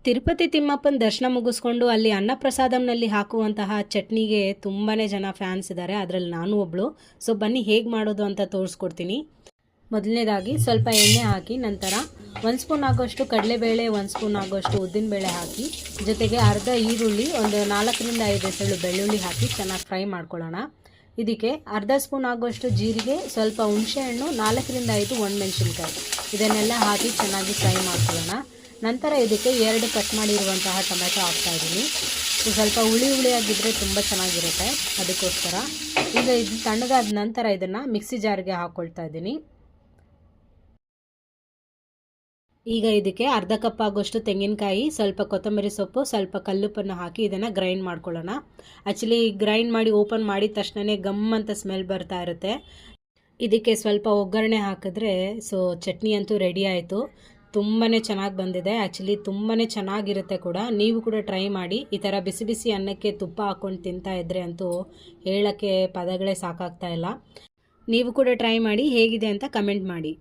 ತಿರುಪತಿ ತಿಮ್ಮಪ್ಪನ ದರ್ಶನ ಮುಗಿಸ್ಕೊಂಡು ಅಲ್ಲಿ ಅನ್ನಪ್ರಸಾದಂನಲ್ಲಿ ಹಾಕುವಂತಹ ಚಟ್ನಿಗೆ ತುಂಬಾ ಜನ ಫ್ಯಾನ್ಸ್ ಇದ್ದಾರೆ. ಅದರಲ್ಲಿ ನಾನು ಒಬ್ಬಳು. ಸೊ ಬನ್ನಿ ಹೇಗೆ ಮಾಡೋದು ಅಂತ ತೋರಿಸ್ಕೊಡ್ತೀನಿ. ಮೊದಲನೇದಾಗಿ ಸ್ವಲ್ಪ ಎಣ್ಣೆ ಹಾಕಿ ನಂತರ 1 ಸ್ಪೂನ್ ಆಗೋಷ್ಟು ಕಡಲೆಬೇಳೆ, 1 ಸ್ಪೂನ್ ಆಗೋಷ್ಟು ಉದ್ದಿನಬೇಳೆ ಹಾಕಿ ಜೊತೆಗೆ ಅರ್ಧ ಈರುಳ್ಳಿ, ಒಂದು 4 ರಿಂದ 5 ಎಸಳು ಬೆಳ್ಳುಳ್ಳಿ ಹಾಕಿ ಚೆನ್ನಾಗಿ ಫ್ರೈ ಮಾಡ್ಕೊಳ್ಳೋಣ. ಇದಕ್ಕೆ ಅರ್ಧ ಸ್ಪೂನ್ ಆಗೋಷ್ಟು ಜೀರಿಗೆ, ಸ್ವಲ್ಪ ಹುಣಸೆಹಣ್ಣು, 4 ರಿಂದ 5 ಒಣಮೆಣಸಿನ್ಕಾಯಿ ಇದನ್ನೆಲ್ಲ ಹಾಕಿ ಚೆನ್ನಾಗಿ ಫ್ರೈ ಮಾಡ್ಕೊಳ್ಳೋಣ. ನಂತರ ಇದಕ್ಕೆ 2 ಕಟ್ ಮಾಡಿರುವಂತಹ ಟೊಮೆಟೊ ಹಾಕ್ತಾಯಿದ್ದೀನಿ. ಸ್ವಲ್ಪ ಹುಳಿಯಾಗಿದ್ದರೆ ತುಂಬ ಚೆನ್ನಾಗಿರುತ್ತೆ, ಅದಕ್ಕೋಸ್ಕರ. ಈಗ ಇದು ತಣ್ಣಗಾದ ನಂತರ ಇದನ್ನು ಮಿಕ್ಸಿ ಜಾರ್ಗೆ ಹಾಕ್ಕೊಳ್ತಾ ಇದ್ದೀನಿ. ಈಗ ಇದಕ್ಕೆ ಅರ್ಧ ಕಪ್ ಆಗೋಷ್ಟು ತೆಂಗಿನಕಾಯಿ, ಸ್ವಲ್ಪ ಕೊತ್ತಂಬರಿ ಸೊಪ್ಪು, ಸ್ವಲ್ಪ ಕಲ್ಲುಪ್ಪನ್ನು ಹಾಕಿ ಇದನ್ನು ಗ್ರೈಂಡ್ ಮಾಡ್ಕೊಳ್ಳೋಣ. ಆ್ಯಕ್ಚುಲಿ ಗ್ರೈಂಡ್ ಮಾಡಿ ಓಪನ್ ಮಾಡಿದ ತಕ್ಷಣವೇ ಗಮ್ ಅಂತ ಸ್ಮೆಲ್ ಬರ್ತಾ ಇರುತ್ತೆ. ಇದಕ್ಕೆ ಸ್ವಲ್ಪ ಒಗ್ಗರಣೆ ಹಾಕಿದ್ರೆ ಸೊ ಚಟ್ನಿ ಅಂತೂ ರೆಡಿ ಆಯಿತು. ತುಂಬಾ ಚೆನ್ನಾಗಿ ಬಂದಿದೆ. ಆ್ಯಕ್ಚುಲಿ ತುಂಬಾ ಚೆನ್ನಾಗಿರುತ್ತೆ ಕೂಡ. ನೀವು ಕೂಡ ಟ್ರೈ ಮಾಡಿ. ಈ ಥರ ಬಿಸಿ ಬಿಸಿ ಅನ್ನಕ್ಕೆ ತುಪ್ಪ ಹಾಕ್ಕೊಂಡು ತಿಂತಾ ಇದ್ದರೆ ಅಂತೂ ಹೇಳೋಕ್ಕೆ ಪದಗಳೇ ಸಾಕಾಗ್ತಾ ಇಲ್ಲ. ನೀವು ಕೂಡ ಟ್ರೈ ಮಾಡಿ, ಹೇಗಿದೆ ಅಂತ ಕಮೆಂಟ್ ಮಾಡಿ.